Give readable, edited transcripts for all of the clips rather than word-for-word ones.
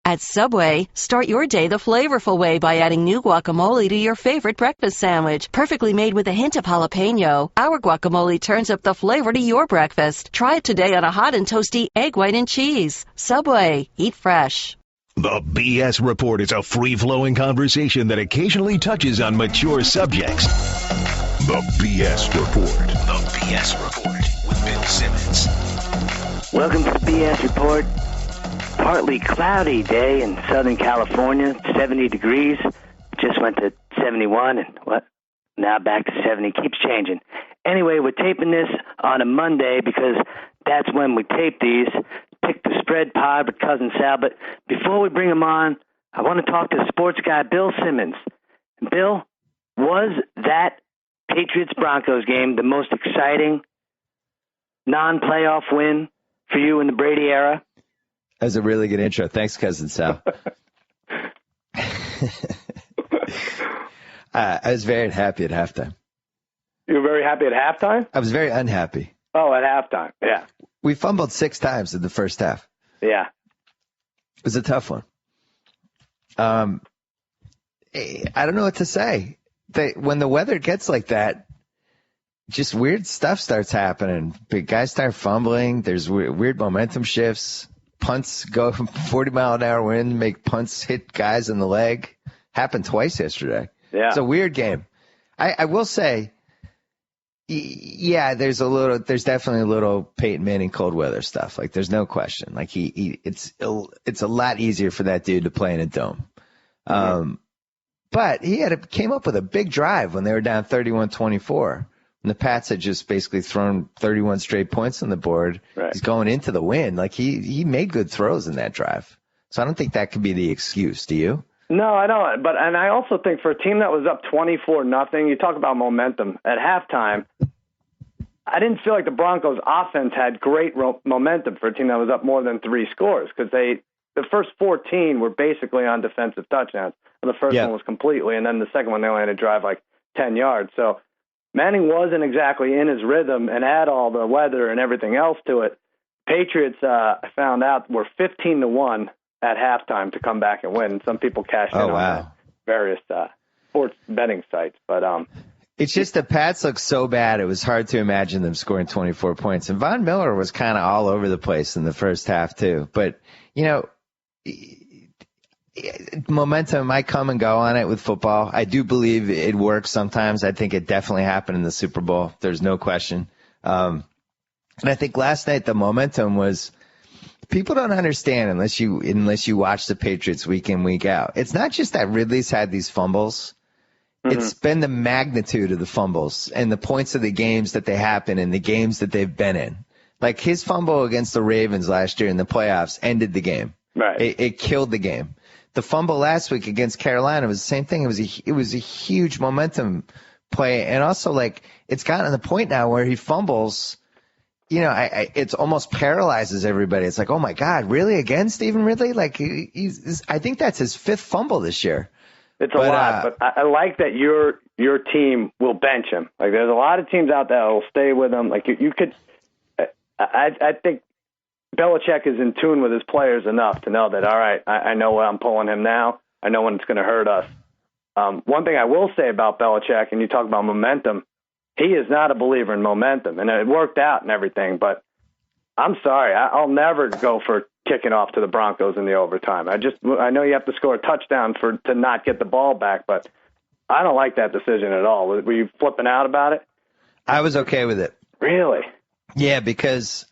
At Subway, start your day the flavorful way by adding new guacamole to your favorite breakfast sandwich. Perfectly made with a hint of jalapeno, our guacamole turns up the flavor to your breakfast. Try it today on a hot and toasty egg, white, and cheese. Subway, eat fresh. The B.S. Report is a free-flowing conversation that occasionally touches on mature subjects. The B.S. Report. The B.S. Report with Bill Simmons. Welcome to the B.S. Report. Partly cloudy day in Southern California, 70 degrees. Just went to 71 and now back to 70. Keeps changing. Anyway, we're taping this on a Monday because that's when we tape these. Pick the spread pod with Cousin Sal. But before we bring him on, I want to talk to sports guy Bill Simmons. Bill, was that Patriots-Broncos game the most exciting non-playoff win for you in the Brady era? That was a really good intro. Thanks, Cousin Sal. I was very happy at halftime. You were very happy at halftime? I was very unhappy. Oh, at halftime, yeah. We fumbled 6 times in the first half. Yeah. It was a tough one. I don't know what to say. When the weather gets like that, just weird stuff starts happening. Big guys start fumbling. There's weird momentum shifts. Punts go 40-mile-an-hour wind, make punts hit guys in the leg. Happened twice yesterday. Yeah. It's a weird game. I will say, yeah, there's definitely a little Peyton Manning cold weather stuff. Like, there's no question. Like, it's a lot easier for that dude to play in a dome. But he came up with a big drive when they were down 31-24. And the Pats had just basically thrown 31 straight points on the board. Right. He's going into the win. Like, he made good throws in that drive. So I don't think that could be the excuse. Do you? No, I don't. And I also think for a team that was up 24-0, you talk about momentum. At halftime, I didn't feel like the Broncos offense had great momentum for a team that was up more than 3 scores because the first 14 were basically on defensive touchdowns. And the first one was completely, and then the second one they only had to drive like 10 yards. So Manning wasn't exactly in his rhythm and add all the weather and everything else to it. Patriots, I found out, were 15-1 at halftime to come back and win. Some people cashed in on various sports betting sites. But it's just the Pats look so bad, it was hard to imagine them scoring 24 points. And Von Miller was kind of all over the place in the first half, too. But, momentum might come and go on it with football. I do believe it works sometimes. I think it definitely happened in the Super Bowl. There's no question. And I think last night the momentum was people don't understand unless you watch the Patriots week in, week out. It's not just that Ridley's had these fumbles. Mm-hmm. It's been the magnitude of the fumbles and the points of the games that they happen in the games that they've been in. Like his fumble against the Ravens last year in the playoffs ended the game. Right. It killed the game. The fumble last week against Carolina was the same thing. It was a huge momentum play. And also, like, it's gotten to the point now where he fumbles, it's almost paralyzes everybody. It's like, oh my God, really? Again, Stephen Ridley? Like, I think that's his 5th fumble this year. It's a lot, but I like that your team will bench him. Like, there's a lot of teams out there that will stay with him. Like, you could, I think Belichick is in tune with his players enough to know that, all right, I know when I'm pulling him now. I know when it's going to hurt us. One thing I will say about Belichick, and you talk about momentum, he is not a believer in momentum, and it worked out and everything, but I'm sorry. I'll never go for kicking off to the Broncos in the overtime. I know you have to score a touchdown to not get the ball back, but I don't like that decision at all. Were you flipping out about it? I was okay with it. Really? Yeah, because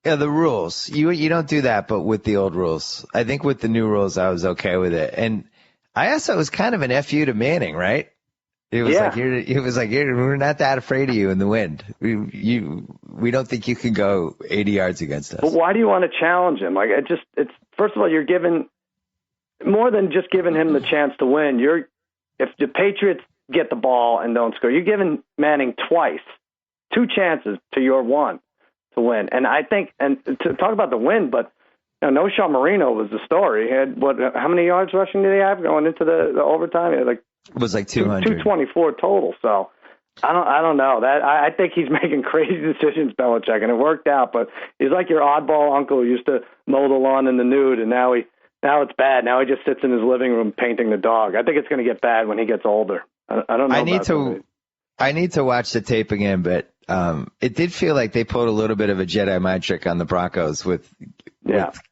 the rules. You don't do that, but with the old rules. I think with the new rules, I was okay with it. And I also was kind of an FU to Manning, right? It was we're not that afraid of you in the wind. We don't think you can go 80 yards against us. But why do you want to challenge him? Like, it's first of all, you're giving more than just giving him the chance to win. If the Patriots get the ball and don't score, you're giving Manning 2 chances to your 1 to win. And I think, and to talk about the win, but no Sean Marino was the story. He had how many yards rushing did he have going into the overtime? He had it was like 200. 224 total. So I don't know. I think he's making crazy decisions, Belichick, and it worked out. But he's like your oddball uncle who used to mow the lawn in the nude, and now he Now it's bad. Now he just sits in his living room painting the dog. I think it's going to get bad when he gets older. I don't know. I need to watch the tape again, but it did feel like they pulled a little bit of a Jedi mind trick on the Broncos with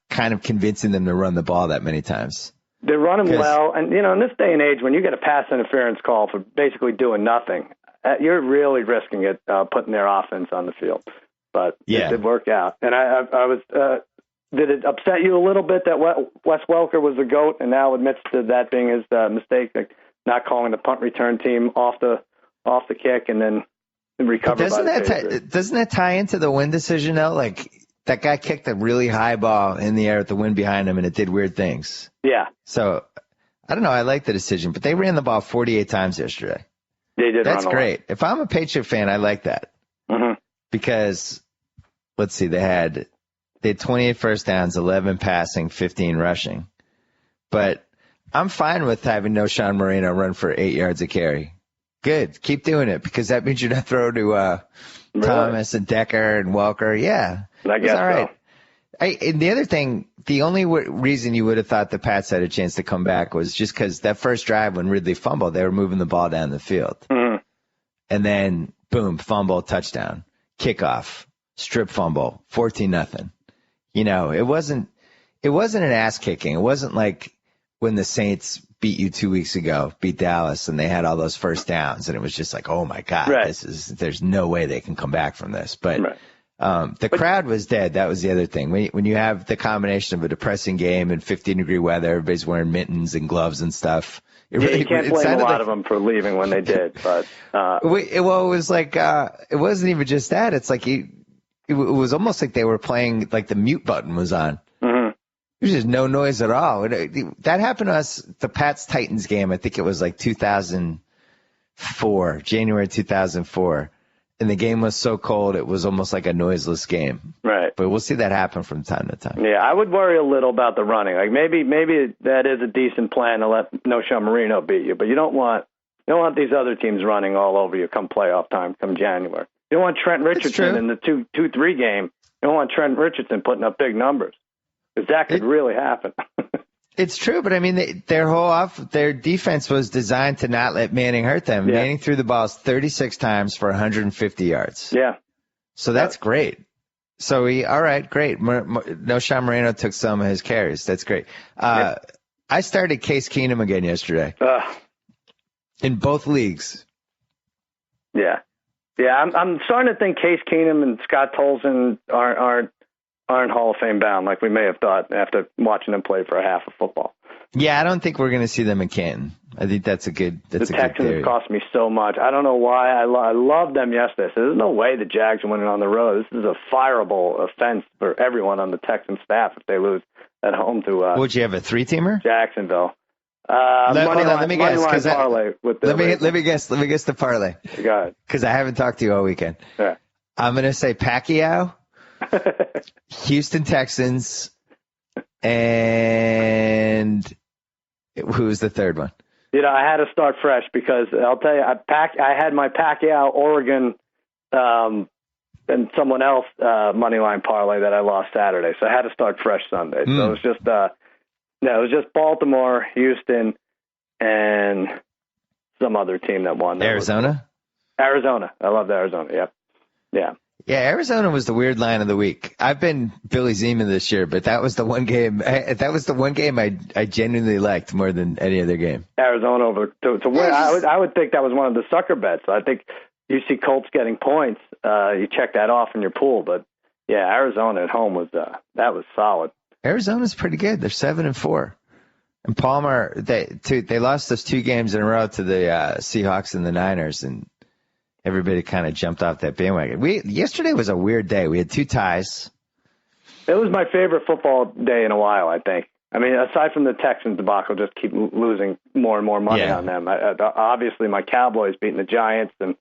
kind of convincing them to run the ball that many times. They're running well, and in this day and age, when you get a pass interference call for basically doing nothing, you're really risking it, putting their offense on the field. But it did work out. And I was. Did it upset you a little bit that Wes Welker was the GOAT and now admits to that being his mistake, like not calling the punt return team off the kick and then recover? Doesn't that tie into the win decision though? Like that guy kicked a really high ball in the air with the wind behind him and it did weird things. Yeah. So I don't know. I like the decision, but they ran the ball 48 times yesterday. They did. That's great. If I'm a Patriot fan, I like that because let's see, they had 28 first downs, 11 passing, 15 rushing. But I'm fine with having Noshawn Moreno run for 8 yards a carry. Good. Keep doing it because that means you're not throwing to Thomas and Decker and Welker. Yeah. I guess all right. So. And the other thing, the only reason you would have thought the Pats had a chance to come back was just because that first drive when Ridley fumbled, they were moving the ball down the field. Mm-hmm. And then, boom, fumble, touchdown, kickoff, strip fumble, 14-0. It wasn't an ass kicking. It wasn't like when the Saints beat you 2 weeks ago, beat Dallas, and they had all those first downs, and it was just like, oh my God, there's no way they can come back from this. But the crowd was dead. That was the other thing. When you have the combination of a depressing game and 15-degree weather, everybody's wearing mittens and gloves and stuff. You can't blame a lot of them for leaving when they did. But it was like it wasn't even just that. It's like it was almost like they were playing, like the mute button was on. Mm-hmm. There was just no noise at all. That happened to us, the Pats-Titans game, I think it was like 2004, January 2004. And the game was so cold, it was almost like a noiseless game. Right. But we'll see that happen from time to time. Yeah, I would worry a little about the running. Like maybe that is a decent plan to let Noshawn Moreno beat you, but you don't want these other teams running all over you come playoff time, come January. You don't want Trent Richardson in the 2-3 game. You don't want Trent Richardson putting up big numbers because that could really happen. It's true, but I mean, their defense was designed to not let Manning hurt them. Yeah. Manning threw the balls 36 times for 150 yards. Yeah. So that's great. So all right, great. Noshawn Moreno took some of his carries. That's great. I started Case Keenum again yesterday. In both leagues. Yeah. Yeah, I'm starting to think Case Keenum and Scott Tolzien aren't Hall of Fame bound like we may have thought after watching them play for a half of football. Yeah, I don't think we're going to see them in Canton. I think that's a good theory. The Texans cost me so much. I don't know why. I loved them yesterday. So there's no way the Jags are winning on the road. This is a fireable offense for everyone on the Texan staff if they lose at home to would you have a 3-teamer? Jacksonville. Let me guess. Let me guess the parlay. Go ahead. Because I haven't talked to you all weekend. Yeah. I'm going to say Pacquiao, Houston Texans, and who's the third one? I had to start fresh because I'll tell you, I had my Pacquiao, Oregon, and someone else moneyline parlay that I lost Saturday, so I had to start fresh Sunday. So it was just. No, it was just Baltimore, Houston, and some other team that won. Arizona? Arizona. I loved Arizona. Yep. Yeah. Yeah, Arizona was the weird line of the week. I've been Billy Zeman this year, but that was the one game. I genuinely liked more than any other game. Arizona over to win. I would think that was one of the sucker bets. I think you see Colts getting points. You check that off in your pool, but yeah, Arizona at home was that was solid. Arizona's pretty good. They're 7-4. And Palmer, they lost those 2 games in a row to the Seahawks and the Niners, and everybody kind of jumped off that bandwagon. Yesterday was a weird day. We had 2 ties. It was my favorite football day in a while, I think. I mean, aside from the Texans debacle, just keep losing more and more money on them. Obviously, my Cowboys beating the Giants and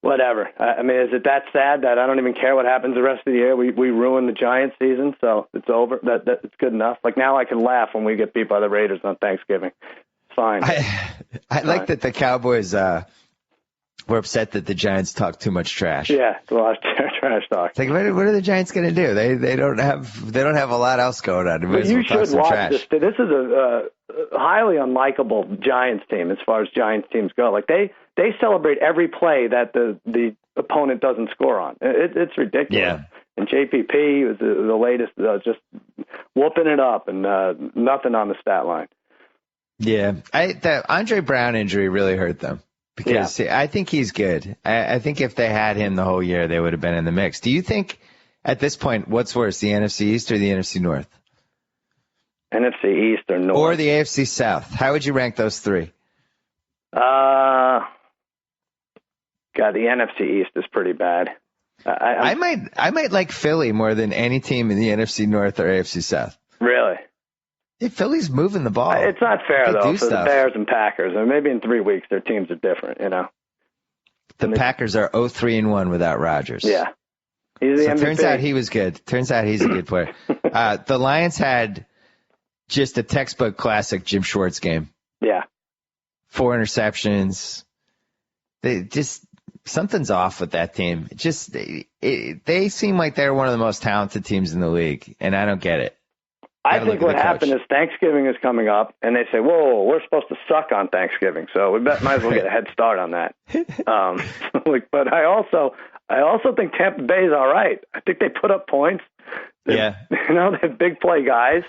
whatever. I mean, is it that sad that I don't even care what happens the rest of the year? We ruined the Giants season, so it's over. That it's good enough. Like now I can laugh when we get beat by the Raiders on Thanksgiving. It's fine. I like that the Cowboys We're upset that the Giants talk too much trash. Yeah, it's a lot of trash talk. It's like, what are the Giants going to do? They don't have a lot else going on. But you should watch this. This is a highly unlikable Giants team as far as Giants teams go. Like they celebrate every play that the opponent doesn't score on. It's ridiculous. Yeah. And JPP was the latest, just whooping it up and nothing on the stat line. Yeah, the Andre Brown injury really hurt them. Because I think he's good. I think if they had him the whole year, they would have been in the mix. Do you think, at this point, what's worse, the NFC East or the NFC North? NFC East or North. Or the AFC South. How would you rank those three? God, the NFC East is pretty bad. I might like Philly more than any team in the NFC North or AFC South. Really? Yeah, Philly's moving the ball. It's not fair, though, for the Bears and Packers. I mean, maybe in 3 weeks their teams are different, you know. The Packers are 0-3-1 without Rodgers. Yeah. He's the MVP. Turns out he was good. Turns out he's a good player. The Lions had just a textbook classic Jim Schwartz game. Yeah. 4 interceptions. Something's off with that team. They seem like they're one of the most talented teams in the league, and I don't get it. I think what happened is Thanksgiving is coming up, and they say, whoa, we're supposed to suck on Thanksgiving, so we might as well get a head start on that. But I also think Tampa Bay is all right. I think they put up points. They have big play guys.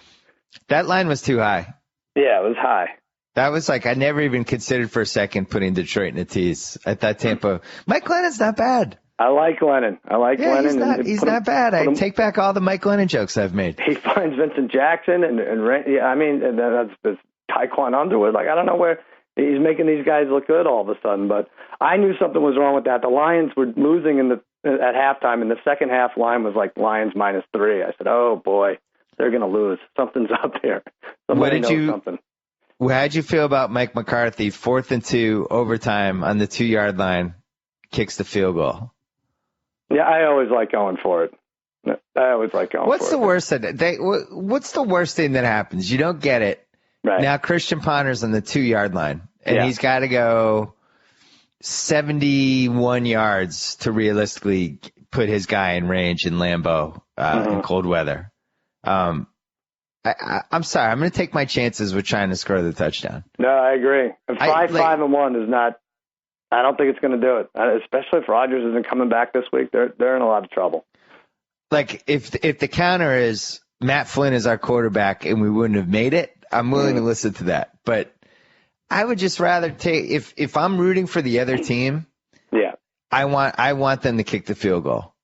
That line was too high. Yeah, it was high. That was I never even considered for a second putting Detroit in a tease. I thought Tampa. Mike Glennon's not bad. I like Lennon. Lennon. He's not bad. I take back all the Mike Lennon jokes I've made. He finds Vincent Jackson and that's Tyquan Underwood. Like, I don't know where he's making these guys look good all of a sudden, but I knew something was wrong with that. The Lions were losing at halftime, and the second half line was like Lions -3. I said, oh boy, they're going to lose. Something's up there. Somebody knows something. How'd you feel about Mike McCarthy, 4th and 2, overtime on the 2-yard line, kicks the field goal? Yeah, I always like going for it. What's the worst what's the worst thing that happens? You don't get it. Right. Now Christian Ponder's on the 2-yard line, and he's got to go 71 yards to realistically put his guy in range in Lambeau in cold weather. I'm sorry. I'm going to take my chances with trying to score the touchdown. No, I agree. 5-1 is not. I don't think it's going to do it, especially if Rodgers isn't coming back this week. They're in a lot of trouble. Like if the counter is Matt Flynn is our quarterback and we wouldn't have made it, I'm willing to listen to that. But I would just rather take if I'm rooting for the other team. Yeah, I want them to kick the field goal.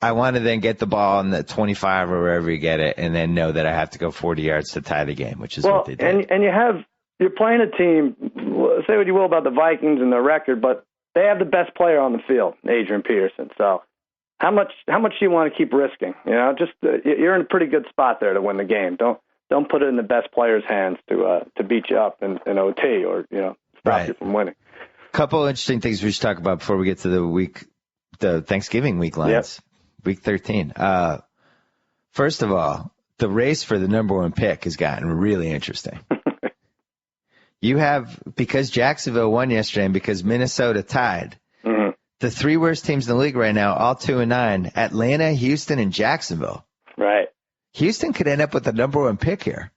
I want to then get the ball on the 25 or wherever you get it, and then know that I have to go 40 yards to tie the game, which is what they did. And you're playing a team. Say what you will about the Vikings and their record, but they have the best player on the field, Adrian Peterson. So how much do you want to keep risking? You know, just you're in a pretty good spot there to win the game. Don't put it in the best player's hands to beat you up in OT or stop you from winning. Couple interesting things we should talk about before we get to the Thanksgiving week lines. Yep. Week 13. First of all, the race for the number 1 pick has gotten really interesting. You have, because Jacksonville won yesterday and because Minnesota tied, the 3 worst teams in the league right now, all 2-9, Atlanta, Houston, and Jacksonville. Right. Houston could end up with the number 1 pick here.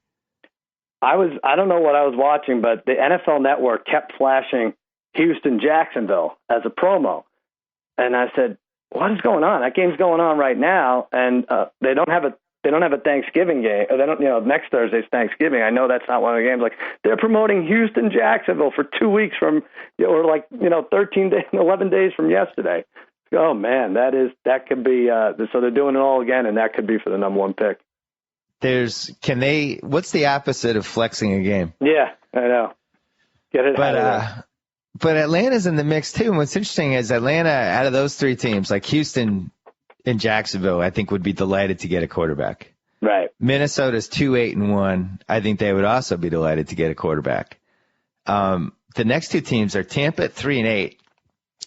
I don't know what I was watching, but the NFL Network kept flashing Houston, Jacksonville as a promo. And I said, what is going on? That game's going on right now, and they don't have a Thanksgiving game. They don't, next Thursday's Thanksgiving. I know that's not one of the games. Like, they're promoting Houston, Jacksonville for 2 weeks from, or 13 days, 11 days from yesterday. Oh man, that could be. So they're doing it all again, and that could be for the number 1 pick. What's the opposite of flexing a game? Yeah, I know. Get it out of there. But Atlanta's in the mix, too. And what's interesting is Atlanta, out of those 3 teams, like Houston and Jacksonville, I think would be delighted to get a quarterback. Right. Minnesota's 2-8-1. I think they would also be delighted to get a quarterback. The next 2 teams are Tampa at 3-8.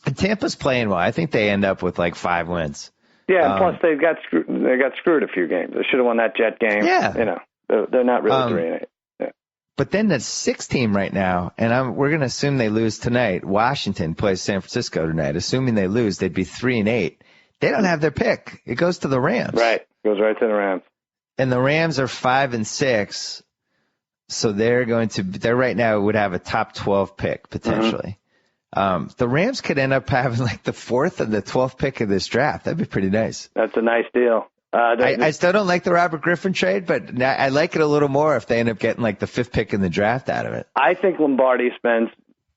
And Tampa's playing well. I think they end up with 5 wins. Yeah, and plus they got screwed a few games. They should have won that Jet game. Yeah. They're not really 3-8. Yeah. But then the 6th team right now, and we're going to assume they lose tonight. Washington plays San Francisco tonight. Assuming they lose, they'd be 3-8. They don't have their pick. It goes to the Rams. Right. Goes right to the Rams. And the Rams are 5-6. So they're right now would have a top 12 pick potentially. The Rams could end up having like the 4th and the 12th pick of this draft. That'd be pretty nice. That's a nice deal. I still don't like the Robert Griffin trade, but I like it a little more if they end up getting like the 5th pick in the draft out of it. I think Lombardi spends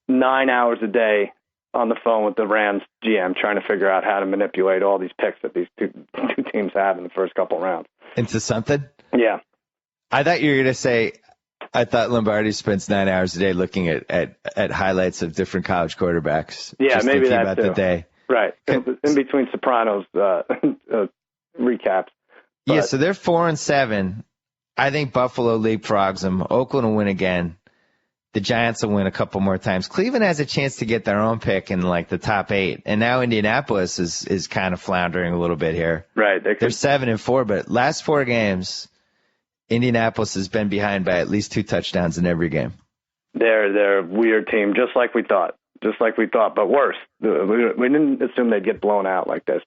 9 hours a day on the phone with the Rams GM trying to figure out how to manipulate all these picks that these two teams have in the first couple of rounds. Into something? Yeah. I thought you were going to say, I thought Lombardi spends 9 hours a day looking at highlights of different college quarterbacks. Yeah, just maybe thinking that about too. the day. Right. In between Sopranos recaps. But, yeah, so they're 4-7. I think Buffalo leapfrogs them. Oakland will win again. The Giants will win a couple more times. Cleveland has a chance to get their own pick in like the top 8. And now Indianapolis is kind of floundering a little bit here. Right. They're 7-4, but last 4 games, Indianapolis has been behind by at least 2 touchdowns in every game. They're a weird team, just like we thought, but worse. We didn't assume they'd get blown out like this.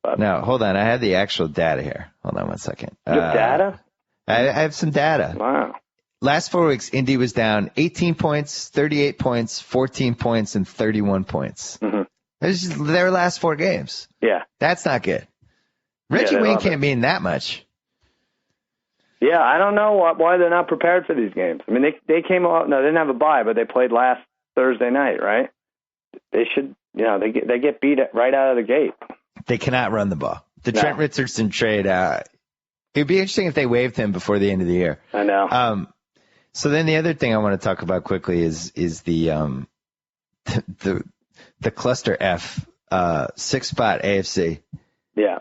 But. No, hold on. I have the actual data here. Hold on one second. You have data? I have some data. Wow. Last 4 weeks, Indy was down 18 points, 38 points, 14 points, and 31 points. Mm-hmm. This is their last 4 games. Yeah. That's not good. Reggie Wayne can't mean that much. Yeah, I don't know why they're not prepared for these games. I mean, they came out. No, they didn't have a bye, but they played last Thursday night, right? They should, they get beat right out of the gate. They cannot run the ball. The Trent Richardson trade, it'd be interesting if they waived him before the end of the year. I know. So then the other thing I want to talk about quickly is the cluster F, 6-spot AFC. Yeah.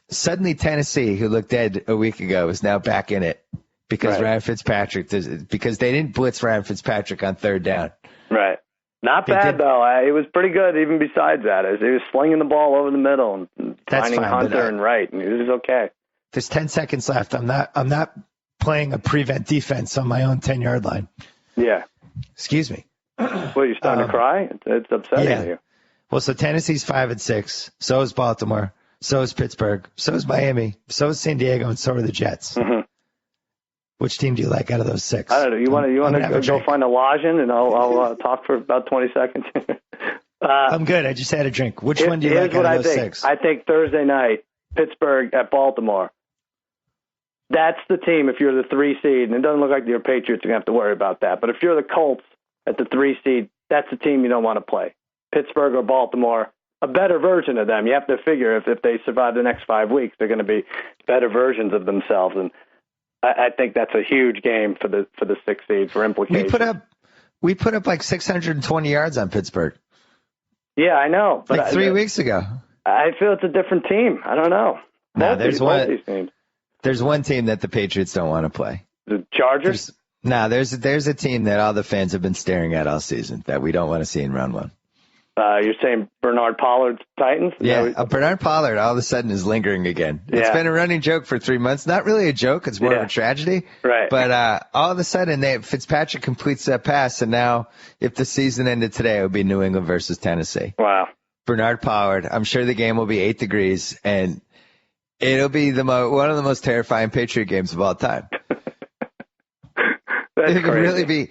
Suddenly Tennessee, who looked dead a week ago, is now back in it because Ryan Fitzpatrick, because they didn't blitz Ryan Fitzpatrick on 3rd down. Right. Not bad, though. It was pretty good even besides that. He was slinging the ball over the middle and finding Hunter and Wright, and it was okay. There's 10 seconds left. I'm not playing a prevent defense on my own 10-yard line. Yeah. Excuse me. Well, you're starting to cry? It's upsetting you. Well, so Tennessee's 5-6. So is Baltimore. So is Pittsburgh. So is Miami. So is San Diego, and so are the Jets. Mm-hmm. Which team do you like out of those 6? I don't know. You want to go find a lodging, and I'll talk for about 20 seconds. I'm good. I just had a drink. Which one do you like out of those 6? I think Thursday night, Pittsburgh at Baltimore. That's the team if you're the 3 seed, and it doesn't look like your Patriots are going to have to worry about that. But if you're the Colts at the 3 seed, that's the team you don't want to play. Pittsburgh or Baltimore, a better version of them. You have to figure if they survive the next 5 weeks, they're going to be better versions of themselves. And I think that's a huge game for the 6 seed for implications. We put up like 620 yards on Pittsburgh. Yeah, I know. But like 3 weeks ago. I feel it's a different team. I don't know. No, there's one team that the Patriots don't want to play. The Chargers? There's a team that all the fans have been staring at all season that we don't want to see in round 1. You're saying Bernard Pollard's Titans? Bernard Pollard all of a sudden is lingering again. Yeah. It's been a running joke for 3 months. Not really a joke. It's more of a tragedy. Right. But all of a sudden, Fitzpatrick completes that pass, and now if the season ended today, it would be New England versus Tennessee. Wow. Bernard Pollard. I'm sure the game will be 8 degrees, and it'll be one of the most terrifying Patriot games of all time. It could really be.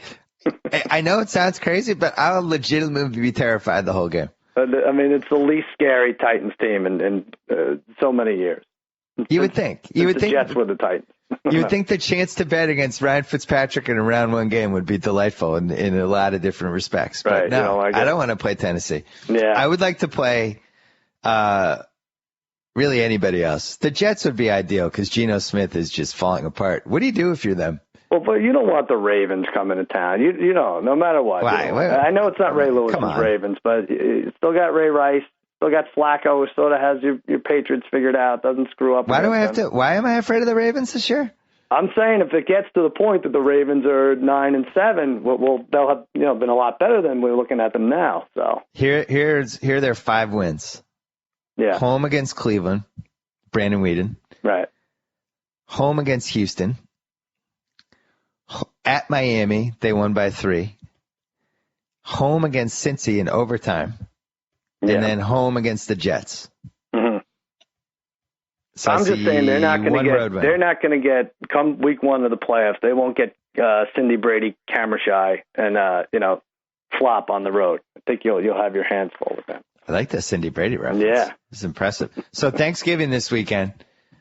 I know it sounds crazy, but I'll legitimately be terrified the whole game. I mean, it's the least scary Titans team in so many years. You would think. The Jets were the Titans. You would think the chance to bet against Ryan Fitzpatrick in a round 1 game would be delightful in a lot of different respects. But right, no, I don't want to play Tennessee. Yeah. I would like to play really anybody else. The Jets would be ideal because Geno Smith is just falling apart. What do you do if you're them? Well, but you don't want the Ravens coming to town. You know, no matter what. Why? I know it's not Ray Lewis's Ravens, but you still got Ray Rice, still got Flacco, who sort of has your Patriots figured out, doesn't screw up. Why am I afraid of the Ravens this year? I'm saying if it gets to the point that the Ravens are 9-7, well, they'll have been a lot better than we're looking at them now. So here are their 5 wins. Yeah. Home against Cleveland, Brandon Weeden. Right. Home against Houston. At Miami, they won by 3. Home against Cincy in overtime. Yeah. And then home against the Jets. Mm-hmm. So I'm just saying they're not going to get come week 1 of the playoffs. They won't get Cindy Brady camera shy and flop on the road. I think you'll have your hands full with them. I like that Cindy Brady reference. Yeah, it's impressive. So Thanksgiving this weekend.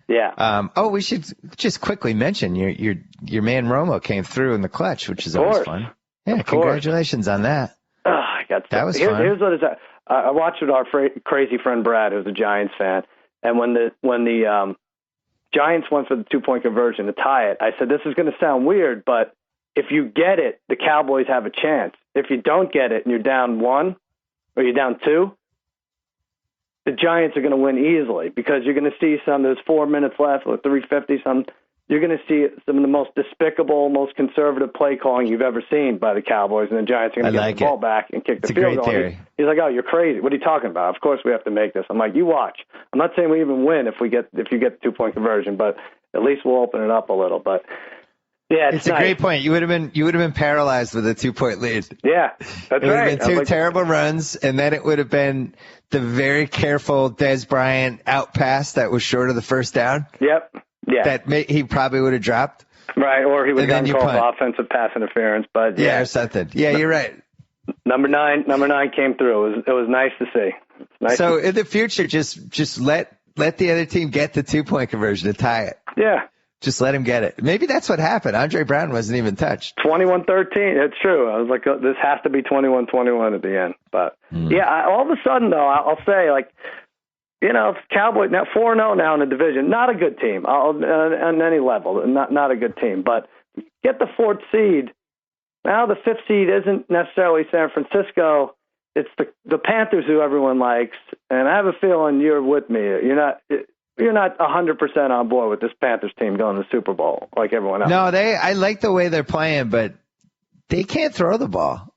Yeah. We should just quickly mention your man Romo came through in the clutch, which is always fun. Yeah, congratulations on that. That was fun. Here's what I watched with our crazy friend Brad, who's a Giants fan, and when the Giants went for the 2-point conversion to tie it, I said, this is going to sound weird, but if you get it, the Cowboys have a chance. If you don't get it and you're down 1 or you're down 2, the Giants are going to win easily because you're going to see there's 4 minutes left or 3:50 you're going to see some of the most despicable, most conservative play calling you've ever seen by the Cowboys, and the Giants are going to get the ball back and kick the field goal. He's like, "Oh, you're crazy. What are you talking about? Of course we have to make this." I'm like, "You watch. I'm not saying we even win if you get the 2-point conversion, but at least we'll open it up a little." But yeah, it's a great point. You would have been paralyzed with a 2-point lead. Yeah, that's right. It would have been 2 terrible runs, and then it would have been the very careful Dez Bryant out pass that was short of the first down. Yep. Yeah. That he probably would have dropped. Right, or he would have gotten called offensive pass interference. But yeah, or something. Yeah, you're right. Number nine came through. It was nice to see. So in the future, just let the other team get the 2-point conversion to tie it. Yeah. Just let him get it. Maybe that's what happened. Andre Brown wasn't even touched. 21-13. It's true. I was like, this has to be 21-21 at the end. But yeah, all of a sudden though, I'll say Cowboys now 4-0 now in the division. Not a good team on any level. Not a good team. But get the 4th seed. Now the 5th seed isn't necessarily San Francisco. It's the Panthers who everyone likes. And I have a feeling you're with me. You're not 100% on board with this Panthers team going to the Super Bowl like everyone else. No, I like the way they're playing, but they can't throw the ball.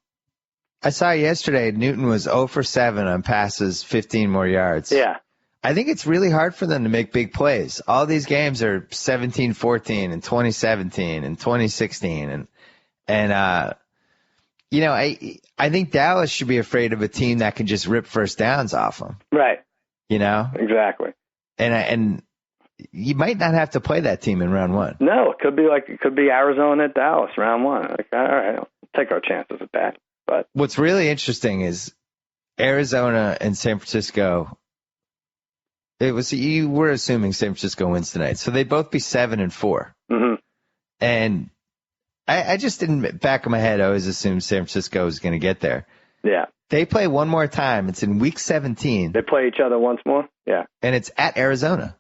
I saw yesterday Newton was 0 for 7 on passes, 15 more yards. Yeah. I think it's really hard for them to make big plays. All these games are 17-14 and 2017 and 2016. And I think Dallas should be afraid of a team that can just rip first downs off them. Right. Exactly. And you might not have to play that team in round 1. No, it could be Arizona at Dallas round 1. Like, all right, I'll take our chances at that. But what's really interesting is Arizona and San Francisco. You were assuming San Francisco wins tonight, so they'd both be 7-4. Mm-hmm. And I just didn't back of my head. I always assumed San Francisco was going to get there. Yeah. They play one more time. It's in week 17. They play each other once more? Yeah. And it's at Arizona.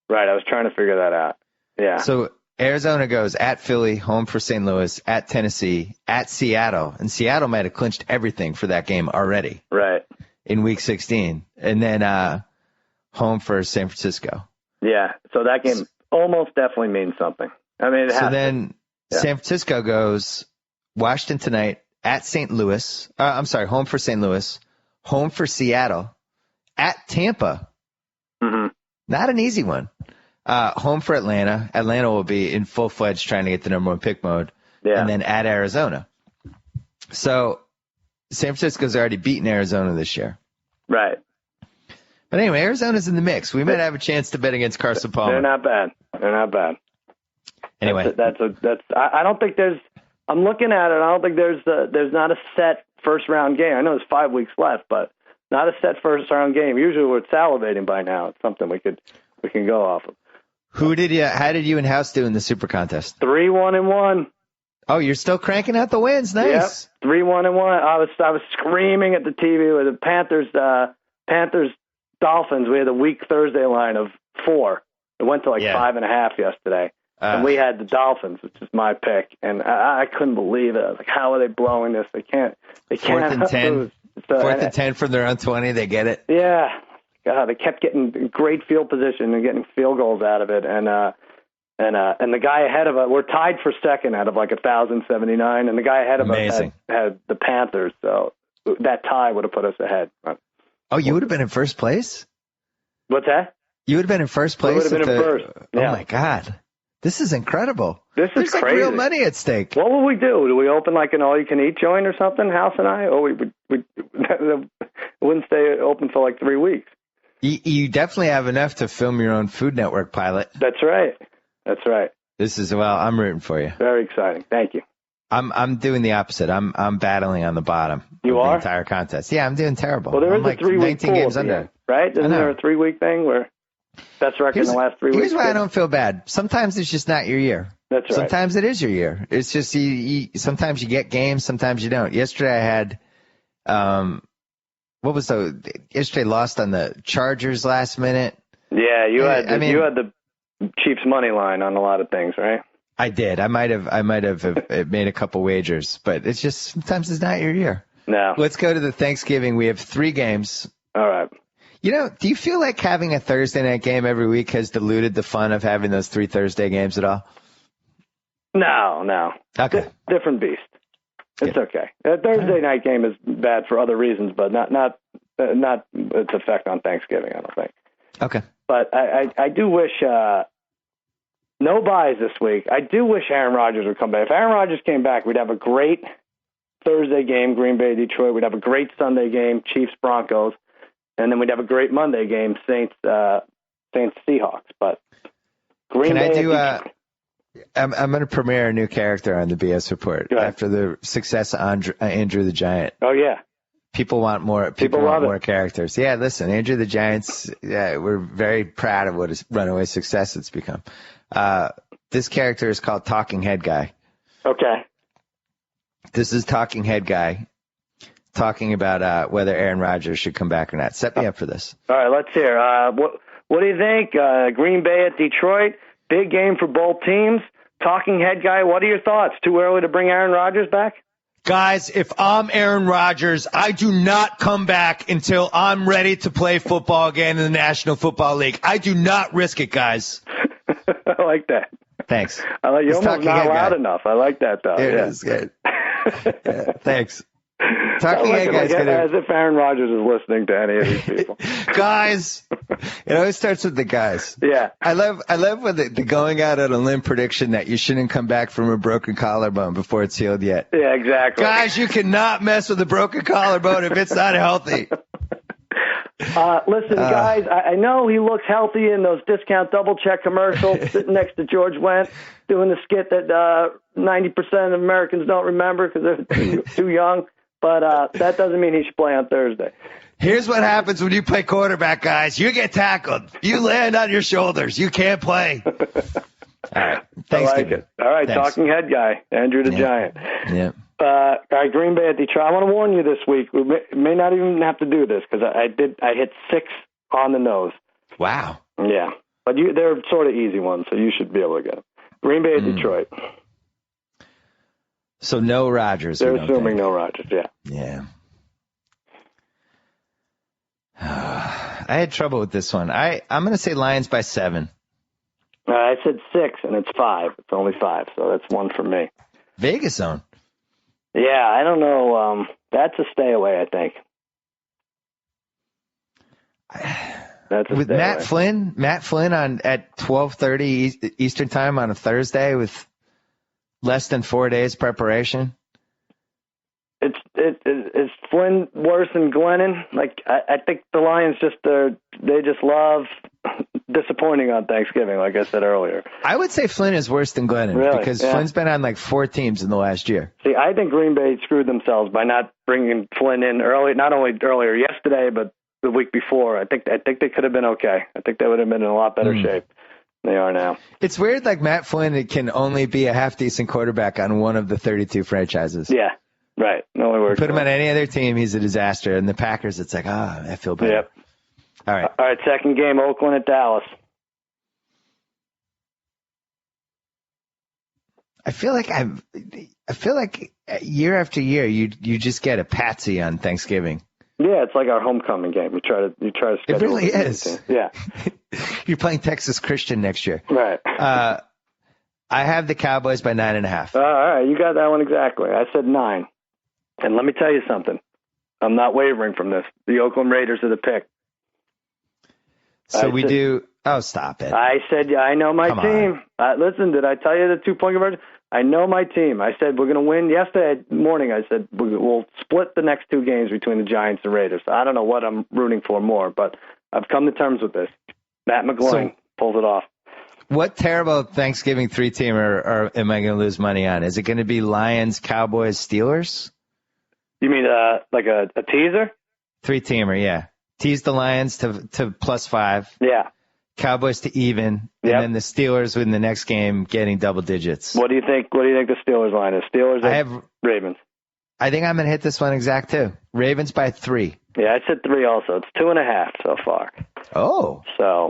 Right. I was trying to figure that out. Yeah. So Arizona goes at Philly, home for St. Louis, at Tennessee, at Seattle. And Seattle might have clinched everything for that game already. Right. In week 16. And then home for San Francisco. Yeah. So that game almost definitely means something. I mean, San Francisco goes Washington tonight, at St. Louis. Home for St. Louis, home for Seattle, at Tampa. Mm-hmm. Not an easy one. Home for Atlanta. Atlanta will be in full-fledged trying to get the number 1 pick mode. Yeah. And then at Arizona. So San Francisco's already beaten Arizona this year. Right. But anyway, Arizona's in the mix. We might have a chance to bet against Carson Palmer. They're not bad. Anyway, I don't think there's. I'm looking at it. I don't think there's not a set first round game. I know there's 5 weeks left, but not a set first round game. Usually we're salivating by now. It's something we can go off of. How did you and House do in the Super Contest? 3-1-1. Oh, you're still cranking out the wins. Nice. Yep. 3-1-1. I was screaming at the TV with the Panthers Dolphins. We had a week Thursday line of 4. It went to 5.5 yesterday. And we had the Dolphins, which is my pick, and I couldn't believe it. I was like, "How are they blowing this? They can't 4th and 10. So, 4th and 10 from their own 20. They get it. Yeah, God, they kept getting great field position and getting field goals out of it, and the guy ahead of us, we're tied for second out of 1,079, and the guy ahead of us had the Panthers, so that tie would have put us ahead. Oh, you would have been in first place? What's that? You would have been in first place. We would have been in first. Yeah. Oh my God. This is incredible. This is There's crazy. like real money at stake. What will we do? Do we open like an all-you-can-eat joint or something, House and I? Or we wouldn't stay open for like 3 weeks. You definitely have enough to film your own Food Network pilot. That's right. That's right. I'm rooting for you. Very exciting. Thank you. I'm doing the opposite. I'm battling on the bottom. You of are? the entire contest. Yeah, I'm doing terrible. Well, there is like a 3-week 19 pool games at the under. end, right? Isn't there a 3-week thing where best record in the last 3 weeks? Here's why I don't feel bad. Sometimes it's just not your year. That's right. Sometimes it is your year. It's just sometimes you get games, sometimes you don't. Yesterday I had yesterday lost on the Chargers last minute. Yeah, you had the Chiefs money line on a lot of things, right? I did. I might have made a couple wagers, but it's just sometimes it's not your year. No. Let's go to the Thanksgiving. We have 3 games. All right. Do you feel like having a Thursday night game every week has diluted the fun of having those 3 Thursday games at all? No. Okay. Different beast. It's okay. A Thursday night game is bad for other reasons, but not its effect on Thanksgiving, I don't think. Okay. But I do wish no buys this week. I do wish Aaron Rodgers would come back. If Aaron Rodgers came back, we'd have a great Thursday game, Green Bay, Detroit. We'd have a great Sunday game, Chiefs, Broncos. And then we'd have a great Monday game, Saints, Seahawks. But Green Bay. I'm going to premiere a new character on the BS Report after the success of Andrew the Giant. Oh, yeah. People want more. People want more characters. Yeah, listen, Andrew the Giant's. Yeah, we're very proud of what his runaway success it's become. This character is called Talking Head Guy. Okay. This is Talking Head Guy talking about whether Aaron Rodgers should come back or not. Set me up for this. All right, let's hear. What do you think? Green Bay at Detroit. Big game for both teams. Talking Head Guy, what are your thoughts? Too early to bring Aaron Rodgers back? Guys, if I'm Aaron Rodgers, I do not come back until I'm ready to play football again in the National Football League. I do not risk it, guys. I like that. Thanks. I like you almost not loud enough. I like that, though. It is good. Thanks. Talking like guys as if Aaron Rodgers is listening to any of these people. Guys, it always starts with the guys. Yeah. I love when the going out on a limb prediction that you shouldn't come back from a broken collarbone before it's healed yet. Yeah, exactly. Guys, you cannot mess with a broken collarbone if it's not healthy. Listen, guys, I know he looks healthy in those discount double check commercials sitting next to George Wendt doing the skit that 90% of Americans don't remember because they're too young. But that doesn't mean he should play on Thursday. Here's what happens when you play quarterback, guys. You get tackled. You land on your shoulders. You can't play. All right. Thanks, I like it. All right, thanks. Talking Head Guy, Andrew the Giant. Yeah. All right, Green Bay at Detroit. I want to warn you this week. We may not even have to do this because I hit 6 on the nose. Wow. Yeah. But they're sort of easy ones, so you should be able to get them. Green Bay at Detroit. So no Rodgers. They're assuming no Rodgers, yeah. Yeah. I had trouble with this one. I'm going to say Lions by 7. I said 6, and it's 5. It's only 5, so that's 1 for me. Vegas zone. Yeah, I don't know. That's a stay away, I think. That's a with stay Matt away. Flynn. Matt Flynn at 12:30 Eastern time on a Thursday with less than 4 days preparation. Is Flynn worse than Glennon? Like I think the Lions they just love disappointing on Thanksgiving, like I said earlier. I would say Flynn is worse than Glennon because Flynn's been on like 4 teams in the last year. See, I think Green Bay screwed themselves by not bringing Flynn in early. Not only earlier yesterday, but the week before. I think they could have been okay. I think they would have been in a lot better shape than they are now. It's weird, like Matt Flynn can only be a half decent quarterback on one of the 32 franchises. Yeah. Right. No way works. Put him on any other team, he's a disaster. And the Packers, it's like, I feel better. Yep. All right. All right. Second game, Oakland at Dallas. I feel like year after year, you just get a patsy on Thanksgiving. Yeah, it's like our homecoming game. You try to schedule. It really is. Yeah. You're playing Texas Christian next year. Right. I have the Cowboys by 9.5. All right. You got that one exactly. I said 9. And let me tell you something. I'm not wavering from this. The Oakland Raiders are the pick. So we do. Oh, stop it. I said, I know my team. Listen, did I tell you the 2-point conversion? I know my team. I said, we're going to win. Yesterday morning, I said, we'll split the next 2 games between the Giants and Raiders. I don't know what I'm rooting for more, but I've come to terms with this. Matt McGloin pulls it off. What terrible Thanksgiving 3-teamer am I going to lose money on? Is it going to be Lions, Cowboys, Steelers? You mean like a teaser? 3-teamer, yeah. Tease the Lions to +5. Yeah. Cowboys to even, and then the Steelers win the next game, getting double digits. What do you think? What do you think the Steelers line is? Steelers or Ravens? I think I'm going to hit this one exact too. Ravens by 3. Yeah, I said 3 also. It's 2.5 so far. Oh. So.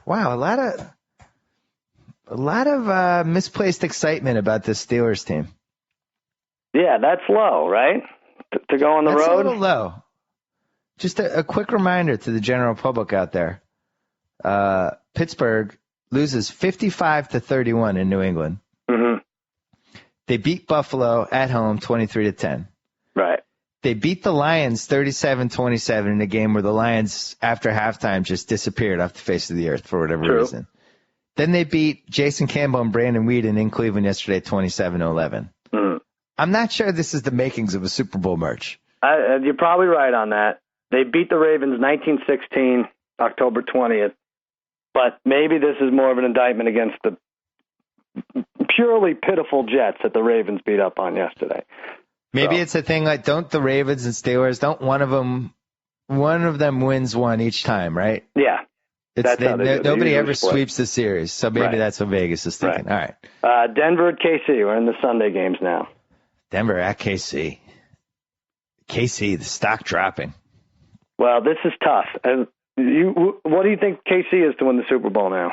Wow, a lot of misplaced excitement about this Steelers team. Yeah, that's low, right? To go on the road? That's a little low. Just a quick reminder to the general public out there. Pittsburgh loses 55-31 in New England. Mm-hmm. They beat Buffalo at home 23-10. Right. They beat the Lions 37-27 in a game where the Lions, after halftime, just disappeared off the face of the earth for whatever reason. Then they beat Jason Campbell and Brandon Weeden in Cleveland yesterday 27-11. Mm-hmm. I'm not sure this is the makings of a Super Bowl merch. You're probably right on that. They beat the Ravens 19-16, October 20th. But maybe this is more of an indictment against the purely pitiful Jets that the Ravens beat up on yesterday. Maybe it's a thing like, don't the Ravens and Steelers, don't one of them wins one each time, right? Yeah. Nobody ever sweeps the series, so maybe that's what Vegas is thinking. Right. All right. Denver at KC. We're in the Sunday games now. Denver at KC. KC, the stock dropping. Well, this is tough. What do you think KC is to win the Super Bowl now?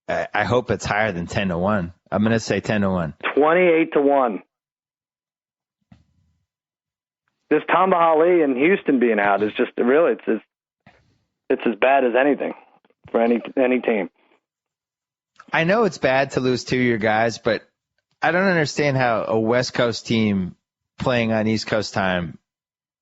I hope it's higher than 10-1. I'm going to say 10-1. 28-1. This Tamba Hali and Houston being out is just really it's as bad as anything for any team. I know it's bad to lose 2 of your guys, but I don't understand how a West Coast team playing on East Coast time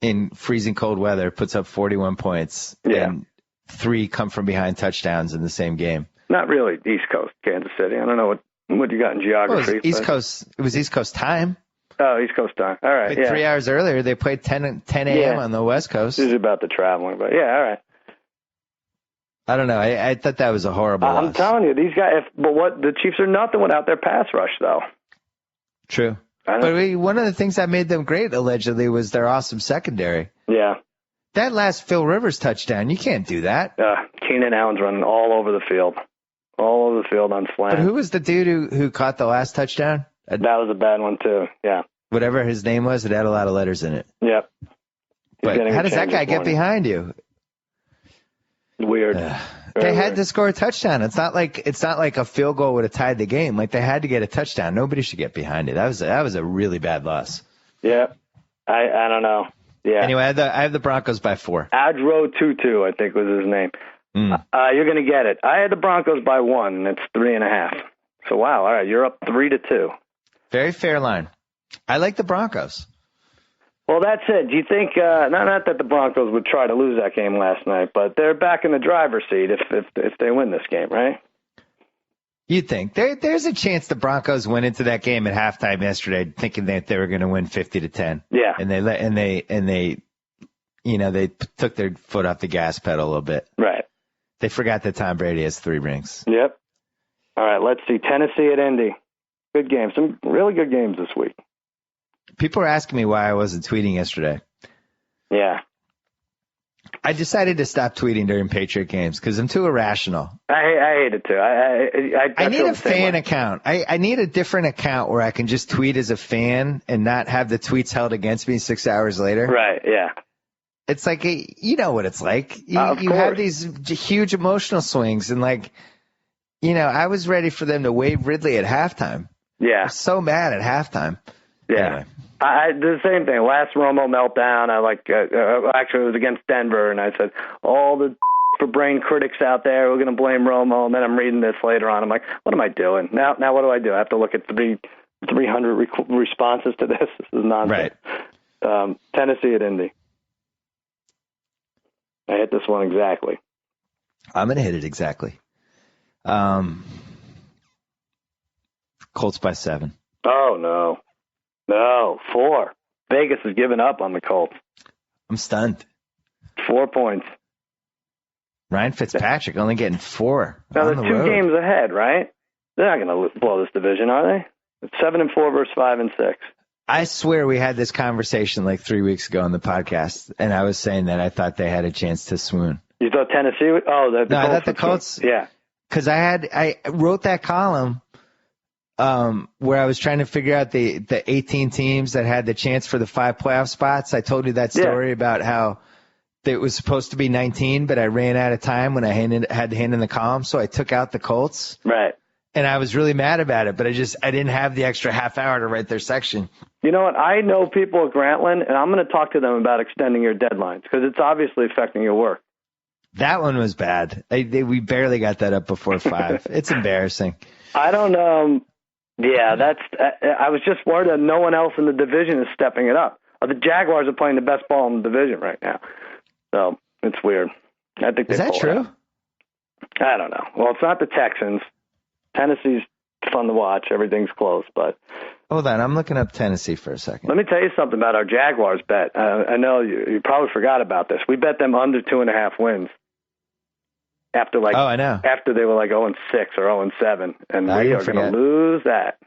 in freezing cold weather puts up 41 points and 3 come from behind touchdowns in the same game. Not really East Coast, Kansas City. I don't know what you got in geography. Well, it was East Coast time. Oh, East Coast time. All right. 3 hours earlier, they played 10 a.m. on the West Coast. This is about the traveling, but all right. I don't know. I thought that was a horrible loss. I'm telling you, these guys. The Chiefs are nothing without their pass rush, though. True. But one of the things that made them great, allegedly, was their awesome secondary. Yeah. That last Phil Rivers touchdown, you can't do that. Keenan Allen's running all over the field. All over the field on slant. But who was the dude who caught the last touchdown? That was a bad one, too. Yeah. Whatever his name was, it had a lot of letters in it. Yep. But how does that guy get behind you? Weird. They had to score a touchdown. It's not like a field goal would have tied the game. Like, they had to get a touchdown. Nobody should get behind it. That was a really bad loss. Yeah. I don't know. Yeah. Anyway, I have the Broncos by 4. Adro Tutu, I think was his name. You're going to get it. I had the Broncos by 1, and it's 3.5. So, wow. All right. You're up 3-2. Very fair line. I like the Broncos. Well, that's it. Do you think not that the Broncos would try to lose that game last night, but they're back in the driver's seat if they win this game, right? You'd think there's a chance the Broncos went into that game at halftime yesterday thinking that they were going to win 50-10. Yeah, and they took their foot off the gas pedal a little bit. Right. They forgot that Tom Brady has 3 rings. Yep. All right. Let's see. Tennessee at Indy. Good game. Some really good games this week. People were asking me why I wasn't tweeting yesterday. Yeah. I decided to stop tweeting during Patriot games because I'm too irrational. I hate it too. I need a fan account. I need a different account where I can just tweet as a fan and not have the tweets held against me 6 hours later. Right, yeah. It's like, you know what it's like. You have these huge emotional swings and I was ready for them to wave Ridley at halftime. Yeah. I'm so mad at halftime. Yeah. Anyway. I did the same thing. Last Romo meltdown, actually it was against Denver, and I said, all the for brain critics out there, we're going to blame Romo, and then I'm reading this later on. I'm like, what am I doing? Now what do I do? I have to look at 300 responses to this? This is nonsense. Right. Tennessee at Indy. I hit this one exactly. I'm going to hit it exactly. Colts by 7. Oh, no. No, 4. Vegas has given up on the Colts. I'm stunned. 4 points. Ryan Fitzpatrick only getting 4. Now, they're 2 games ahead, right? They're not going to blow this division, are they? It's 7-4 versus 5-6. I swear we had this conversation like 3 weeks ago on the podcast, and I was saying that I thought they had a chance to swoon. You thought Tennessee would? Oh, the Colts. I thought the Colts. Yeah. Because I wrote that column where I was trying to figure out the 18 teams that had the chance for the 5 playoff spots. I told you that story about how it was supposed to be 19, but I ran out of time when I had to hand in the column, so I took out the Colts. Right. And I was really mad about it, but I didn't have the extra half hour to write their section. You know what? I know people at Grantland, and I'm going to talk to them about extending your deadlines because it's obviously affecting your work. That one was bad. We barely got that up before 5. It's embarrassing. I don't. Yeah, I was just worried that no one else in the division is stepping it up. The Jaguars are playing the best ball in the division right now, so it's weird. I think is that true? I don't know. Well, it's not the Texans. Tennessee's fun to watch. Everything's close, but. Hold on, I'm looking up Tennessee for a second. Let me tell you something about our Jaguars bet. I know you probably forgot about this. We bet them under 2.5 wins. After I know. After they were like 0-6 or 0-7, and we are going to lose that.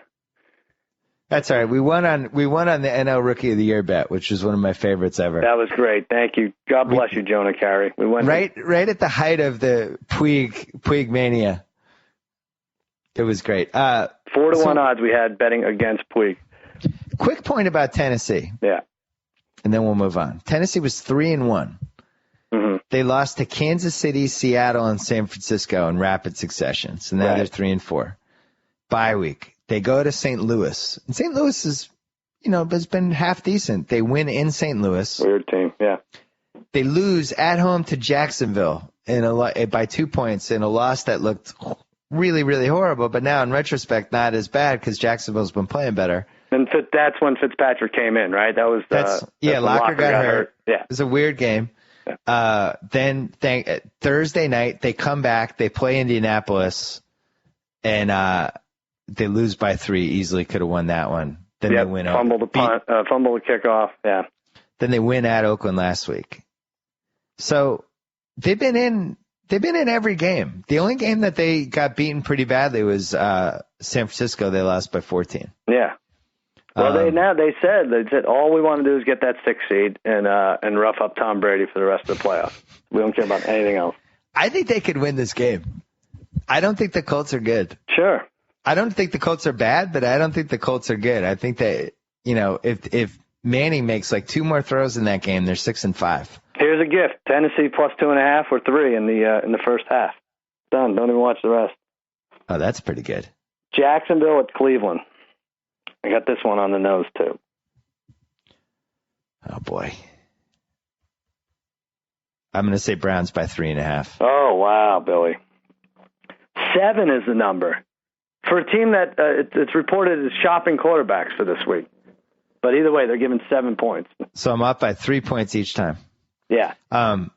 That's all right. We won on the NL Rookie of the Year bet, which was one of my favorites ever. That was great. Thank you. God bless you, Jonah Carey. We went right at the height of the Puig mania. It was great. 4-1 odds we had betting against Puig. Quick point about Tennessee. Yeah. And then we'll move on. Tennessee was 3-1. Mm-hmm. They lost to Kansas City, Seattle, and San Francisco in rapid succession. So now they're 3-4. Bye week. They go to St. Louis. And St. Louis is, has been half decent. They win in St. Louis. Weird team, yeah. They lose at home to Jacksonville by 2 points in a loss that looked really, really horrible. But now in retrospect, not as bad because Jacksonville's been playing better. And that's when Fitzpatrick came in, right? That was Locker got hurt. Yeah. It was a weird game. Then Thursday night, they come back, they play Indianapolis, and they lose by 3. Easily could have won that one. Then they win. Fumble the punt, fumble the kickoff. Yeah. Then they win at Oakland last week. So they've been in every game. The only game that they got beaten pretty badly was San Francisco. They lost by 14. Yeah. Well, they said all we want to do is get that 6th seed and rough up Tom Brady for the rest of the playoffs. We don't care about anything else. I think they could win this game. I don't think the Colts are good. Sure. I don't think the Colts are bad, but I don't think the Colts are good. I think that if Manning makes like 2 more throws in that game, they're 6-5. Here's a gift: Tennessee plus 2.5 or 3 in the first half. Done. Don't even watch the rest. Oh, that's pretty good. Jacksonville at Cleveland. I got this one on the nose, too. Oh, boy. I'm going to say Browns by 3.5. Oh, wow, Billy. 7 is the number. For a team that it's reported is shopping quarterbacks for this week. But either way, they're giving 7 points. So I'm up by 3 points each time. Yeah. I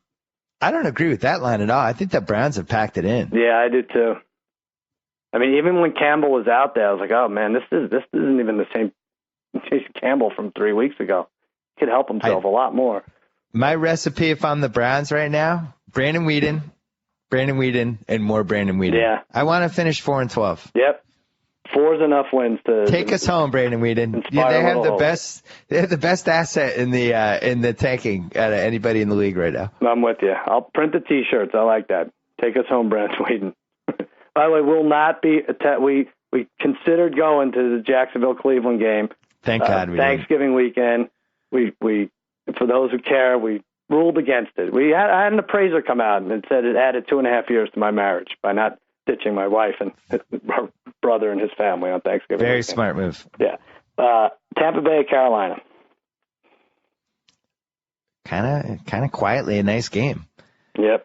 don't agree with that line at all. I think the Browns have packed it in. Yeah, I do, too. I mean, even when Campbell was out there, I was like, oh, man, this isn't even the same Jason Campbell from 3 weeks ago. He could help himself a lot more. My recipe, if I'm the Browns right now, Brandon Weeden, and more Brandon Weeden. Yeah. I want to finish 4-12. Yep. 4's enough wins to take us home, Brandon Weeden. Yeah, they have the best. They have the best asset in the tanking out of anybody in the league right now. I'm with you. I'll print the T-shirts. I like that. Take us home, Brandon Weeden. By the way, we'll not be. We considered going to the Jacksonville-Cleveland game. Thank God we Thanksgiving weekend. We for those who care, we ruled against it. I had an appraiser come out and it said it added 2.5 years to my marriage by not ditching my wife and her brother and his family on Thanksgiving. Very weekend. smart move. Yeah. Tampa Bay, Carolina. Kind of quietly a nice game. Yep.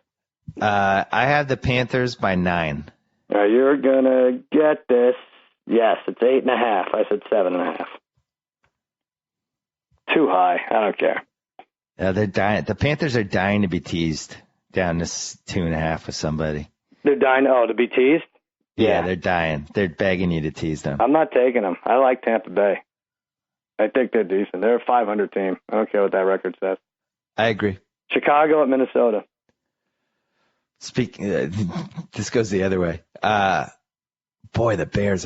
I have the Panthers by 9. You're gonna get this. Yes, it's 8.5. I said 7.5. Too high. I don't care. They're dying. The Panthers are dying to be teased. down to 2.5 with somebody. They're dying. Oh, to be teased? Yeah, they're dying. They're begging you to tease them. I'm not taking them. I like Tampa Bay. I think they're decent. They're a 500 team. I don't care what that record says. I agree. Chicago at Minnesota. This goes the other way. Boy, the Bears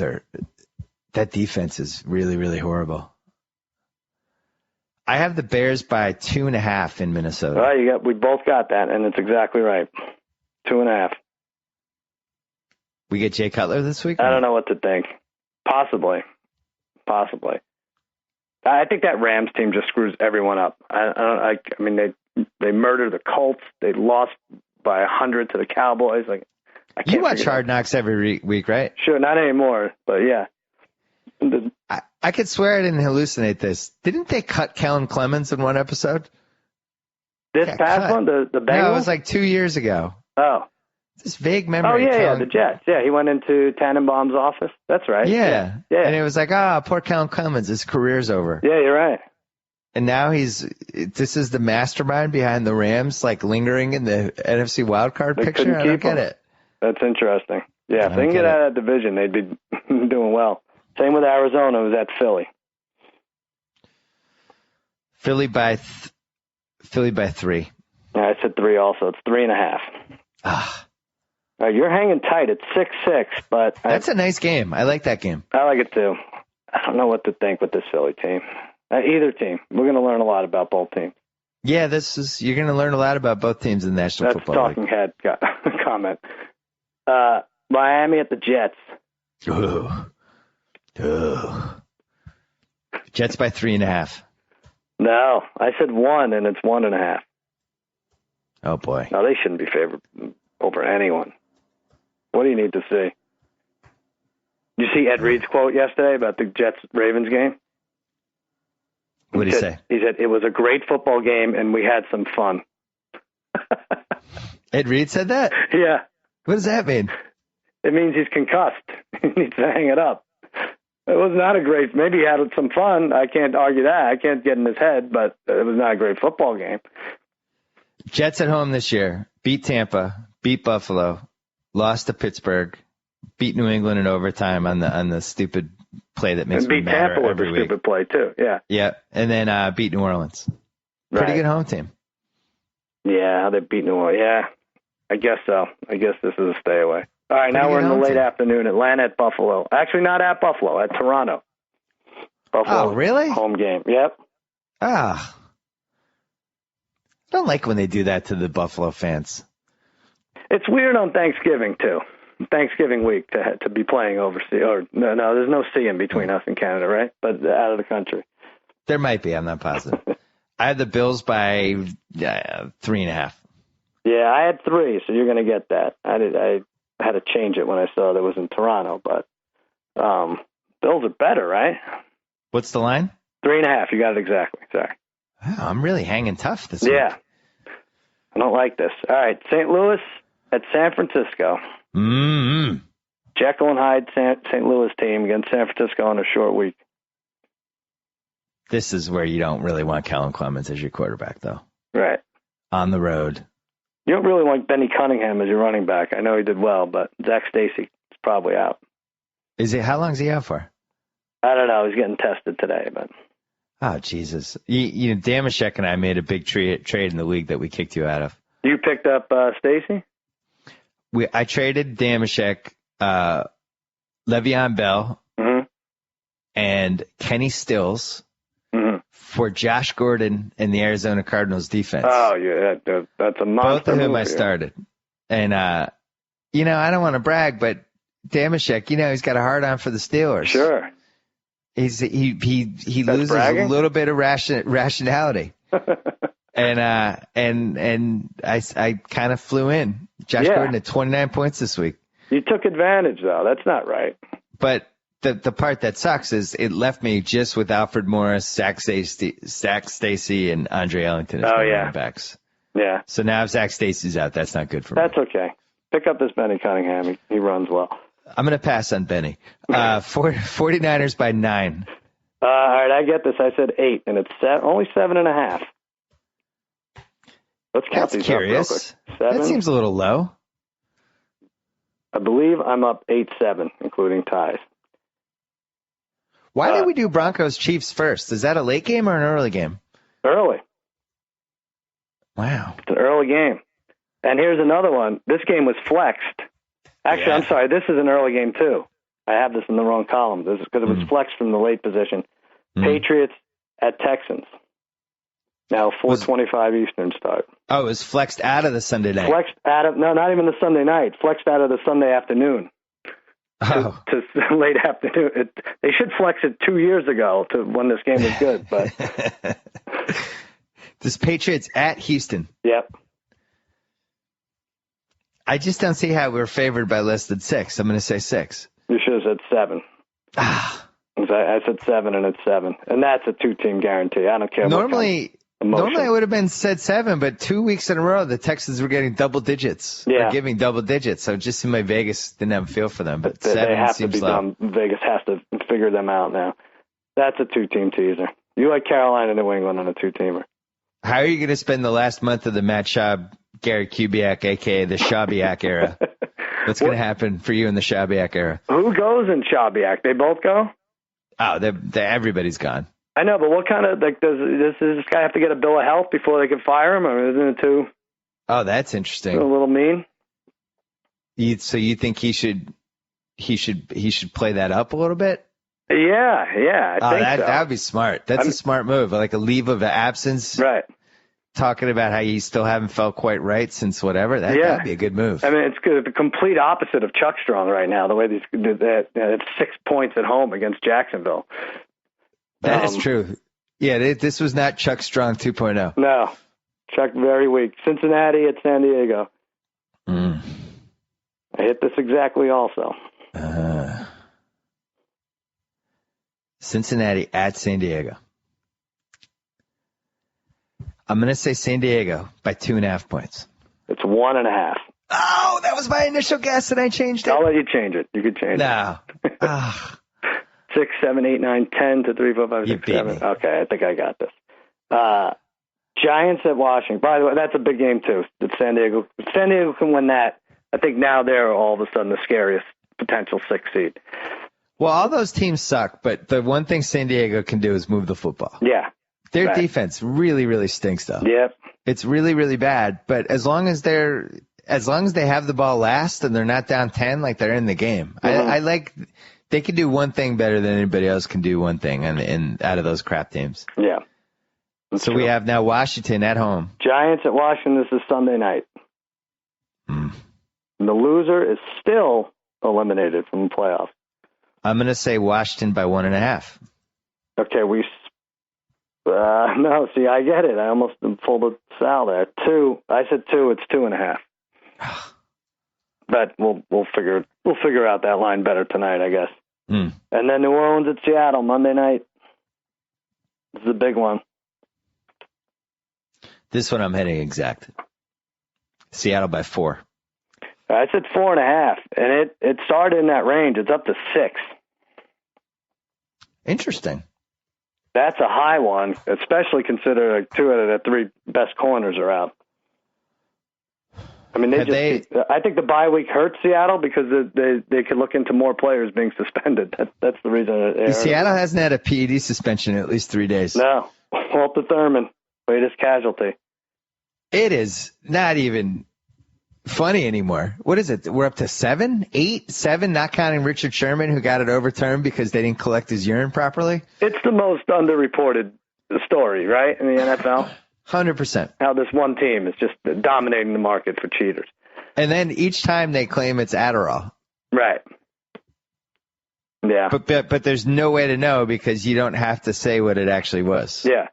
that defense is really, really horrible. I have the Bears by 2.5 in Minnesota. Well, we both got that, and it's exactly right. 2.5. We get Jay Cutler this week? I don't know what to think. Possibly. I think that Rams team just screws everyone up. I mean, they murdered the Colts. They lost by 100 to the Cowboys. You watch Hard Knocks every week, right? Sure, not anymore, but yeah. I could swear I didn't hallucinate this. Didn't they cut Kellen Clemens in one episode? This past one, the Bengals? No, it was like 2 years ago. Oh. This vague memory. Oh, yeah, the Jets. Yeah, he went into Tannenbaum's office. That's right. Yeah. And it was like, poor Kellen Clemens. His career's over. Yeah, you're right. And now this is the mastermind behind the Rams, like lingering in the NFC wildcard picture. I don't get it. That's interesting. Yeah, if they can get out of that division, they'd be doing well. Same with Arizona. It was at Philly. Philly by 3. Yeah, I said 3 also. It's 3.5. You're hanging tight at 6-6, but that's a nice game. I like that game. I like it too. I don't know what to think with this Philly team. Either team. We're going to learn a lot about both teams. Yeah, you're going to learn a lot about both teams in the National Football League. That's talking head comment. Miami at the Jets. Jets by 3.5. No, I said 1, and it's 1.5. Oh boy. No, they shouldn't be favored over anyone. What do you need to see? Did you see Ed Reed's quote yesterday about the Jets-Ravens game? What did he say? He said, it was a great football game, and we had some fun. Ed Reed said that? Yeah. What does that mean? It means he's concussed. He needs to hang it up. It was not a great, maybe he had some fun. I can't argue that. I can't get in his head, but it was not a great football game. Jets at home this year. Beat Tampa. Beat Buffalo. Lost to Pittsburgh. Beat New England in overtime on the stupid play that makes me mad every week. And beat Tampa with a stupid play, too. Yeah. Yeah. And then beat New Orleans. Pretty good home team. Yeah, how they beat New Orleans. Yeah, I guess so. I guess this is a stay away. All right, now we're in the late afternoon. Atlanta at Buffalo. Actually, not at Buffalo, at Toronto. Buffalo. Oh, really? Home game. Yep. I don't like when they do that to the Buffalo fans. It's weird on Thanksgiving, too. Thanksgiving week to be playing overseas. Or no, there's no sea in between us and Canada, right? But out of the country. There might be. I'm not positive. I had the Bills by 3.5. Yeah, I had 3, so you're going to get that. I had to change it when I saw that it was in Toronto, but Bills are better, right? What's the line? 3.5. You got it exactly. Sorry. Wow, I'm really hanging tough this week. Yeah. I don't like this. All right, St. Louis at San Francisco. Mm-hmm. Jekyll and Hyde St. Louis team against San Francisco on a short week. This is where you don't really want Kellen Clemens as your quarterback, though. Right. On the road. You don't really want Benny Cunningham as your running back. I know he did well, but Zach Stacy is probably out. How long is he out for? I don't know. He's getting tested today, but. Oh, Jesus. Damashek and I made a big trade in the league that we kicked you out of. You picked up Stacy? I traded Damashek, Le'Veon Bell, and Kenny Stills for Josh Gordon and the Arizona Cardinals defense. Oh, yeah, that's a monster. Both of whom I started. And, I don't want to brag, but Damashek, he's got a hard on for the Steelers. Sure. He loses a little bit of rationality. And I kind of flew in. Josh Gordon had 29 points this week. You took advantage, though. That's not right. But the part that sucks is it left me just with Alfred Morris, Zach Stacy, and Andre Ellington as running backs. Yeah. So now if Zach Stacy's out, that's not good for me. That's okay. Pick up this Benny Cunningham. He runs well. I'm going to pass on Benny. 49ers by 9. All right, I get this. I said 8, and it's only 7.5. Let's count these curious. up real quick. 7. That seems a little low. I believe I'm up 8-7, including ties. Why did we do Broncos-Chiefs first? Is that a late game or an early game? Early. Wow. It's an early game. And here's another one. This game was flexed. Actually, I'm sorry. This is an early game, too. I have this in the wrong column. This is because it was flexed from the late position. Patriots at Texans. Now, 4:25 Eastern start. Oh, it was flexed out of the Sunday night. Flexed out of, no, not even the Sunday night. Flexed out of the Sunday afternoon. To late afternoon. They should flex it 2 years ago to when this game was good. But this Patriots at Houston. Yep. I just don't see how we're favored by less than 6. I'm going to say 6. You should have said 7. I said 7, and it's 7. And that's a 2-team guarantee. I don't care. Normally I would have been said 7, but 2 weeks in a row, the Texans were getting double digits. Yeah. Or giving double digits. So just in my Vegas didn't have a feel for them. But 7 they have seems to be low. done. Vegas has to figure them out now. That's a 2-team teaser. You like Carolina, New England on a 2-teamer. How are you going to spend the last month of the Matt Schaub, Gary Kubiak, a.k.a. the Schabiak era? What's going to happen for you in the Schabiak era? Who goes in Schabiak? They both go? Oh, everybody's gone. I know, but what kind of, does this guy have to get a bill of health before they can fire him? Or isn't it too? Oh, that's interesting. A little mean? So you think he should play that up a little bit? Yeah, I think so. That would be smart. That's a smart move, like a leave of absence. Right. Talking about how you still haven't felt quite right since whatever. That'd be a good move. I mean, it's the complete opposite of Chuck Strong right now. The way it's 6 points at home against Jacksonville. That is true. Yeah, this was not Chuck Strong 2.0. No, Chuck very weak. Cincinnati at San Diego. I hit this exactly also. Cincinnati at San Diego. I'm going to say San Diego by 2.5 points. It's 1.5. Oh, that was my initial guess, and I changed it. I'll let you change it. You could change it. No. 6, 7, 8, 9, 10 to 3, 4, 5, 6, 7. Okay, I think I got this. Giants at Washington. By the way, that's a big game, too. It's San Diego. If San Diego can win that, I think now they're all of a sudden the scariest potential 6th seed. Well, all those teams suck, but the one thing San Diego can do is move the football. Yeah. Their defense really, really stinks, though. Yep. It's really, really bad. But as long as they have the ball last and they're not down 10, like they're in the game. Mm-hmm. They can do one thing better than anybody else can do one thing out of those crap teams. Yeah. So we have now Washington at home. Giants at Washington. This is Sunday night. And the loser is still eliminated from the playoffs. I'm going to say Washington by 1.5. Okay, no, see, I get it. I almost pulled a Sal there. 2. I said 2. It's 2.5. But we'll figure out that line better tonight, I guess. And then New Orleans at Seattle Monday night. This is a big one. This one I'm hitting exact. Seattle by 4. I said 4.5, and it started in that range. It's up to 6. Interesting. That's a high one, especially considering 2 out of the 3 best corners are out. I mean, I think the bye week hurt Seattle because they could look into more players being suspended. That's the reason. Seattle hasn't had a PED suspension in at least 3 days. No. Walter Thurman, latest casualty. It is not even funny anymore. What is it? We're up to 7, 8, 7, not counting Richard Sherman, who got it overturned because they didn't collect his urine properly. It's the most underreported story, right, in the NFL? 100%. How this one team is just dominating the market for cheaters. And then each time they claim it's Adderall. Right. Yeah. But there's no way to know because you don't have to say what it actually was. Yeah.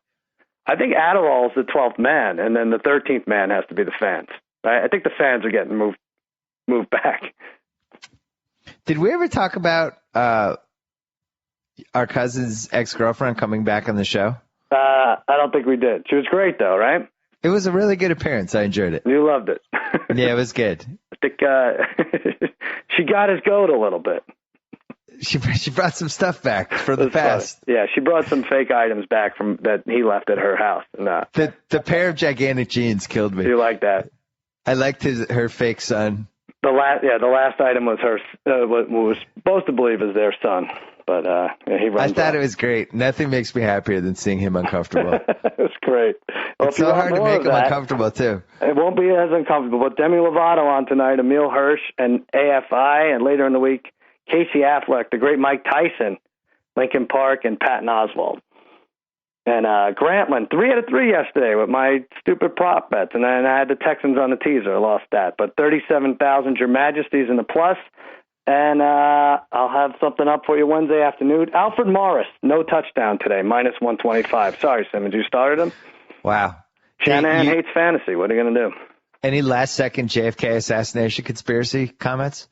I think Adderall is the 12th man, and then the 13th man has to be the fans. I think the fans are getting moved back. Did we ever talk about our cousin's ex-girlfriend coming back on the show? I don't think we did. She was great, though, right? It was a really good appearance. I enjoyed it. You loved it. Yeah, it was good. I think she got his goat a little bit. She brought some stuff back for the past. Funny. Yeah, she brought some fake items back from that he left at her house. And, the pair of gigantic jeans killed me. You like that? I liked her fake son. The last item was her. What was supposed to believe is their son, but he runs. I thought off. It was great. Nothing makes me happier than seeing him uncomfortable. It was great. Well, it's so hard to make him uncomfortable too. It won't be as uncomfortable. But Demi Lovato on tonight, Emile Hirsch, and AFI, and later in the week, Casey Affleck, the great Mike Tyson, Linkin Park, and Patton Oswalt. And Grantland, 3 out of 3 yesterday with my stupid prop bets. And then I had the Texans on the teaser. I lost that. But 37,000, Your Majesty's in the plus. And I'll have something up for you Wednesday afternoon. Alfred Morris, no touchdown today, minus 125. Sorry, Simmons, you started him? Wow. Shanahan hates fantasy. What are you going to do? Any last-second JFK assassination conspiracy comments?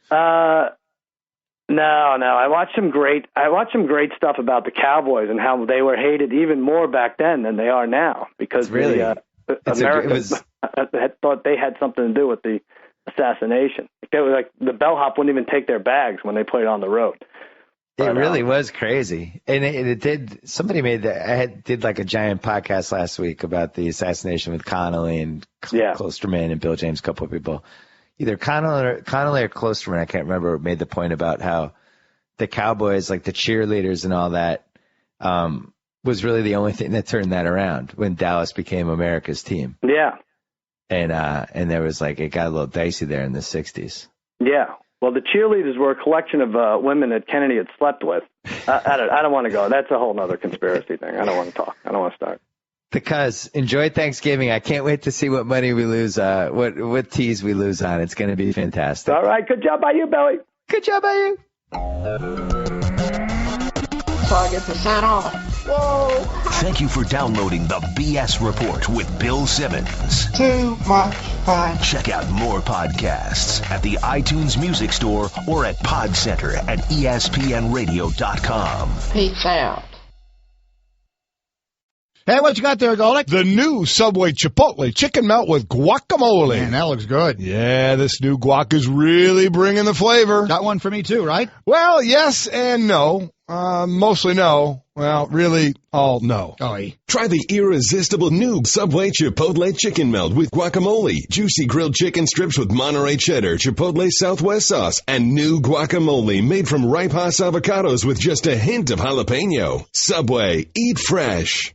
No. I watched some great stuff about the Cowboys and how they were hated even more back then than they are now because Americans thought they had something to do with the assassination. They were like the bellhop wouldn't even take their bags when they played on the road. It really was crazy, and it did. Somebody made that. I did like a giant podcast last week about the assassination with Connolly and Klosterman and Bill James, a couple of people. Either Connolly or Klosterman, I can't remember, made the point about how the Cowboys, like the cheerleaders and all that, was really the only thing that turned that around when Dallas became America's team. Yeah. And there was like, it got a little dicey there in the 60s. Yeah. Well, the cheerleaders were a collection of women that Kennedy had slept with. I don't want to go. That's a whole other conspiracy thing. I don't want to talk. I don't want to start. Because enjoy Thanksgiving. I can't wait to see what money we lose, what teas we lose on. It's going to be fantastic. All right. Good job by you, Billy. Good job by you. 40% off. Whoa. Thank you for downloading the BS Report with Bill Simmons. Too much fun. Check out more podcasts at the iTunes Music Store or at Pod Center at ESPNRadio.com. Peace out. Hey, what you got there, Golick? The new Subway Chipotle chicken melt with guacamole. Man, that looks good. Yeah, this new guac is really bringing the flavor. Got one for me too, right? Well, yes and no. Mostly no. Well, really, all no. Try the irresistible new Subway Chipotle chicken melt with guacamole, juicy grilled chicken strips with Monterey cheddar, Chipotle Southwest sauce, and new guacamole made from ripe Hass avocados with just a hint of jalapeno. Subway, eat fresh.